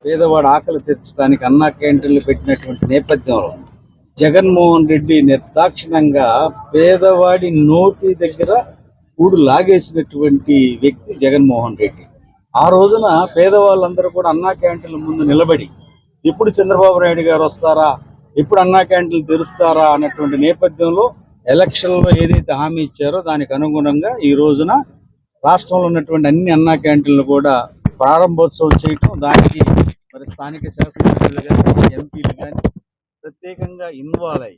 పేదవాడు ఆకలి తీర్చడానికి అన్నా క్యాంటీన్లు పెట్టినటువంటి నేపథ్యంలో జగన్మోహన్ రెడ్డి నిర్దాక్షిణంగా పేదవాడి నోటి దగ్గర కూడు లాగేసినటువంటి వ్యక్తి జగన్మోహన్ రెడ్డి. ఆ రోజున పేదవాళ్ళందరూ కూడా అన్నా క్యాంటీన్ల ముందు నిలబడి ఎప్పుడు చంద్రబాబు నాయుడు గారు వస్తారా, ఎప్పుడు అన్నా క్యాంటీన్లు తెరుస్తారా అన్నటువంటి నేపథ్యంలో ఎలక్షన్లో ఏదైతే హామీ ఇచ్చారో దానికి అనుగుణంగా ఈ రోజున రాష్ట్రంలో ఉన్నటువంటి అన్ని అన్నా క్యాంటీన్లు కూడా ప్రారంభోత్సవం చేయటం, దానికి మరి స్థానిక శాసనసభ్యులు కానీ ఎంపీలు కానీ ప్రత్యేకంగా ఇన్వాల్వ్ అయ్యి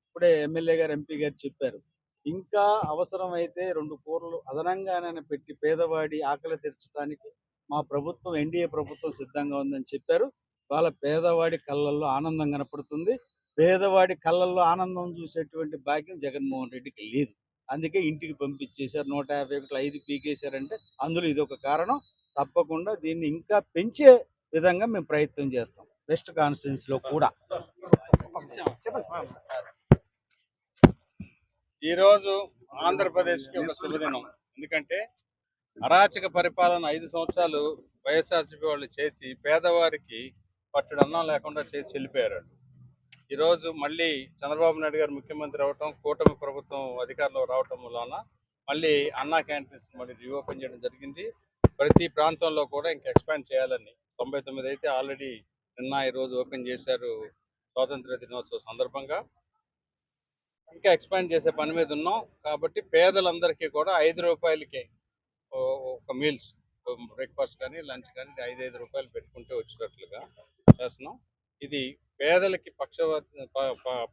ఇప్పుడే ఎమ్మెల్యే గారు ఎంపీ గారు చెప్పారు, ఇంకా అవసరమైతే 2 కూరలు అదనంగానే పెట్టి పేదవాడి ఆకలి తీర్చడానికి మా ప్రభుత్వం ఎన్డీఏ ప్రభుత్వం సిద్ధంగా ఉందని చెప్పారు. వాళ్ళ పేదవాడి కళ్ళల్లో ఆనందం కనపడుతుంది. పేదవాడి కళ్ళల్లో ఆనందం చూసేటువంటి భాగ్యం జగన్మోహన్ రెడ్డికి లేదు. అందుకే ఇంటికి పంపించేశారు. 151 5 పీకేశారంటే అందులో ఇది ఒక కారణం. తప్పకుండా దీన్ని ఇంకా పెంచే విధంగా మేము ప్రయత్నం చేస్తాం వెస్ట్ కాన్స్టిట్యున్సీలో కూడా. ఈరోజు ఆంధ్రప్రదేశ్కి ఒక శుభదినం. ఎందుకంటే అరాచక పరిపాలన 5 సంవత్సరాలు వైఎస్ఆర్సీపీ వాళ్ళు చేసి పేదవారికి పట్టుడు అన్నం లేకుండా చేసి వెళ్ళిపోయారు. ఈరోజు మళ్ళీ చంద్రబాబు నాయుడు గారు ముఖ్యమంత్రి అవటం, కూటమి ప్రభుత్వం అధికారంలో రావటం వలన మళ్ళీ అన్నా క్యాంటీన్స్ మళ్ళీ రీఓపెన్ చేయడం జరిగింది. ప్రతి ప్రాంతంలో కూడా ఇంకా ఎక్స్పాండ్ చేయాలని 99 అయితే ఆల్రెడీ నిన్న ఈరోజు ఓపెన్ చేశారు స్వాతంత్ర దినోత్సవ సందర్భంగా. ఇంకా ఎక్స్పాండ్ చేసే పని మీద ఉన్నాం. కాబట్టి పేదలందరికీ కూడా 5 రూపాయలకే ఒక మీల్స్, బ్రేక్ఫాస్ట్ కానీ లంచ్ కానీ 5 రూపాయలు పెట్టుకుంటే వచ్చేటట్లుగా చేస్తున్నాం. ఇది పేదలకి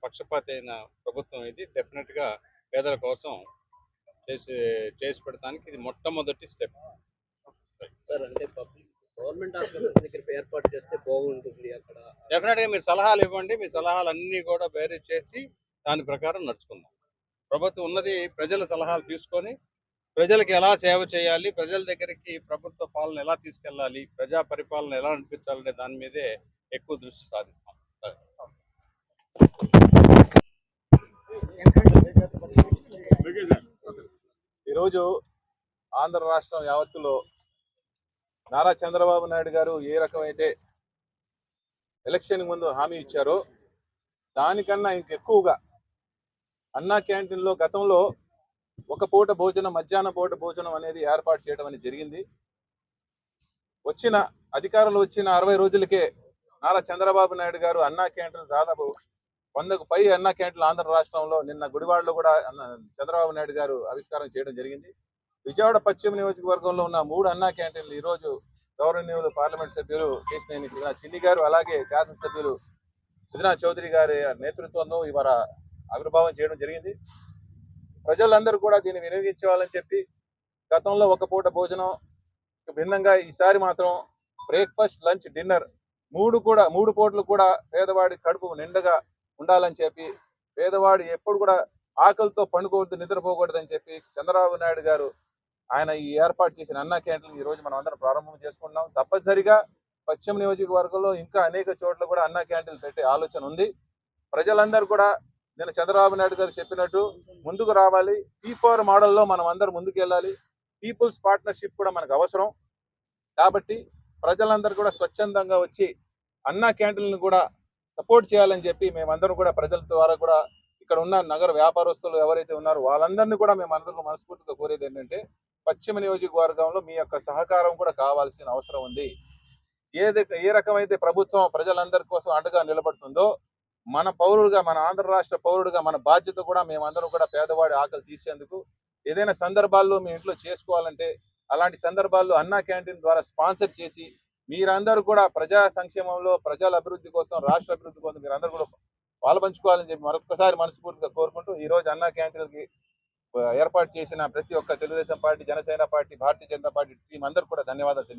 పక్షపాతి అయిన ప్రభుత్వం. ఇది డెఫినెట్గా పేదల కోసం చేసి పెడతానికి ఇది మొట్టమొదటి స్టెప్. సార్, అంటే గవర్నమెంట్ హాస్పిటల్స్ దగ్గర ఏర్పాటు చేస్తే బాగుంటుంది. అక్కడ డెఫినెట్గా మీరు సలహాలు ఇవ్వండి. మీ సలహాలు అన్నీ కూడా బేరీ చేసి దాని ప్రకారం నడుచుకుందాం. ప్రభుత్వం ఉన్నది ప్రజల సలహాలు తీసుకొని ప్రజలకు ఎలా సేవ చేయాలి, ప్రజల దగ్గరికి ప్రభుత్వ పాలన ఎలా తీసుకెళ్ళాలి, ప్రజా పరిపాలన ఎలా నడిపించాలనే దాని మీదే ఎక్కువ దృష్టి సాధిస్తాం. ఈరోజు ఆంధ్ర రాష్ట్రం యావత్తులో నారా చంద్రబాబు నాయుడు గారు ఏ రకమైతే ఎలక్షన్ ముందు హామీ ఇచ్చారో దానికన్నా ఇంకెక్కువగా అన్నా క్యాంటీన్లో గతంలో ఒక పూట భోజనం, మధ్యాహ్న పూట భోజనం అనేది ఏర్పాటు చేయడం అనేది జరిగింది. అధికారంలో వచ్చిన 60 రోజులకే నారా చంద్రబాబు నాయుడు గారు అన్నా క్యాంటీన్ దాదాపు 100కు పై అన్నా క్యాంటీన్లు ఆంధ్ర రాష్ట్రంలో నిన్న గుడివాడలో కూడా చంద్రబాబు నాయుడు గారు ఆవిష్కారం చేయడం జరిగింది. విజయవాడ పశ్చిమ నియోజకవర్గంలో ఉన్న 3 అన్నా క్యాంటీన్లు ఈరోజు గౌరవనీయులు పార్లమెంట్ సభ్యులు కేశినేని చిన్ని గారు, అలాగే శాసనసభ్యులు సుజనా చౌదరి గారి నేతృత్వంలో ఇవాళ ఆవిర్భావం చేయడం జరిగింది. ప్రజలందరూ కూడా దీన్ని వినియోగించాలని చెప్పి గతంలో ఒక పూట భోజనం భిన్నంగా ఈసారి మాత్రం బ్రేక్ఫాస్ట్, లంచ్, డిన్నర్ 3 పూటలు కూడా పేదవాడి కడుపు నిండగా ఉండాలని చెప్పి, పేదవాడు ఎప్పుడు కూడా ఆకలితో పండుకోవద్దు, నిద్రపోకూడదని చెప్పి చంద్రబాబు నాయుడు గారు ఆయన ఈ ఏర్పాటు చేసిన అన్నా క్యాంటీన్ ఈ రోజు మనం అందరం ప్రారంభం చేసుకుంటున్నాం. తప్పనిసరిగా పశ్చిమ నియోజకవర్గంలో ఇంకా అనేక చోట్ల కూడా అన్నా క్యాంటీన్లు పెట్టే ఆలోచన ఉంది. ప్రజలందరూ కూడా నేను చంద్రబాబు నాయుడు గారు చెప్పినట్టు ముందుకు రావాలి. P4 మోడల్లో మనం అందరూ ముందుకు వెళ్ళాలి. పీపుల్స్ పార్ట్నర్షిప్ కూడా మనకు అవసరం. కాబట్టి ప్రజలందరూ కూడా స్వచ్ఛందంగా వచ్చి అన్నా క్యాంటీన్లను కూడా సపోర్ట్ చేయాలని చెప్పి మేమందరం కూడా ప్రజల ద్వారా కూడా ఇక్కడ ఉన్న నగర వ్యాపారస్తులు ఎవరైతే ఉన్నారో వాళ్ళందరినీ కూడా మేమందరం మనస్ఫూర్తిగా కోరేది ఏంటంటే పశ్చిమ నియోజకవర్గంలో మీ యొక్క సహకారం కూడా కావాల్సిన అవసరం ఉంది. ఏ రకమైతే ప్రభుత్వం ప్రజలందరి కోసం అండగా నిలబడుతుందో మన పౌరుడుగా, మన ఆంధ్ర రాష్ట్ర పౌరుడుగా మన బాధ్యత కూడా మేమందరం కూడా పేదవాడి ఆకలి తీర్చేందుకు ఏదైనా సందర్భాల్లో మీ ఇంట్లో చేసుకోవాలంటే అలాంటి సందర్భాల్లో అన్నా క్యాంటీన్ ద్వారా స్పాన్సర్ చేసి మీరందరూ కూడా ప్రజా సంక్షేమంలో, ప్రజల అభివృద్ధి కోసం, రాష్ట్ర అభివృద్ధి కోసం మీరందరూ కూడా పాల్పంచుకోవాలని చెప్పి మరొకసారి మనస్ఫూర్తిగా కోరుకుంటూ ఈ రోజు అన్నా క్యాంటీన్కి ఏర్పాటు చేసిన ప్రతి ఒక్క Telugu Desam party, Janasena party, Bharatiya Janata party team అందరూ కూడా ధన్యవాదాలు తెలియజేస్తాను.